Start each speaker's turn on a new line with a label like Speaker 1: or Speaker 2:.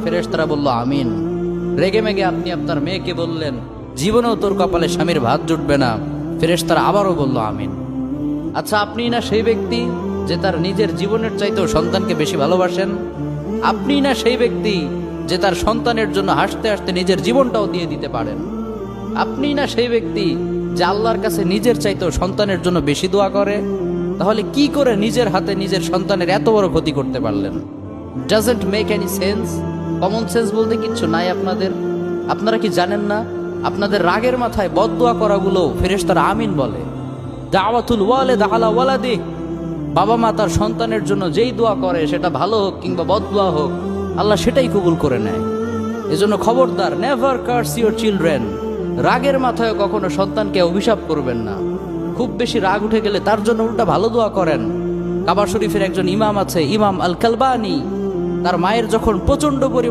Speaker 1: ফেরেশতারা বলল আমিন। রেগে মেগে আপনি আপনার মেয়েকে বললেন জীবনেও তোর কপালে স্বামীর ভাত জুটবে না, ফেরেশতারা আবারও বলল আমিন। আচ্ছা, আপনি না সেই ব্যক্তি যে তার নিজের জীবনের চাইতেও সন্তানকে বেশি ভালোবাসেন? আপনি না সেই ব্যক্তি যে তার সন্তানের জন্য হাসতে হাসতে নিজের জীবনটাও দিয়ে দিতে পারেন? আপনি না সেই ব্যক্তি যে আল্লাহর কাছে নিজের চাইতেও সন্তানের জন্য বেশি দোয়া করে? তাহলে কি করে নিজের হাতে নিজের সন্তানের এত বড় ক্ষতি করতে পারলেন? Doesn't make any sense. Common sense বলতে কিচ্ছু নাই আপনাদের? আপনারা কি জানেন না আপনাদের রাগের মাথায় বদদোয়া করাগুলো ফেরেশতারা আমিন বলে? দাওয়াতুল ওয়ালিদ আলা ওয়ালাদি, বাবা মা তার সন্তানের জন্য যেই দোয়া করে সেটা ভালো হোক কিংবা বদদোয়া হোক, আল্লাহ সেটাই কবুল করে নেয়। এজন্য খবরদার, নেভার কার্স ইউর চিলড্রেন। রাগের মাথায় কখনো সন্তানকে অভিশাপ করবেন না। খুব বেশি রাগ উঠে গেলে তার জন্য উল্টা ভালো দোয়া করেন। কাবা শরীফের একজন ইমাম আছে, ইমাম আল কালবানি, তার মায়ের যখন প্রচন্ড পরিমাণ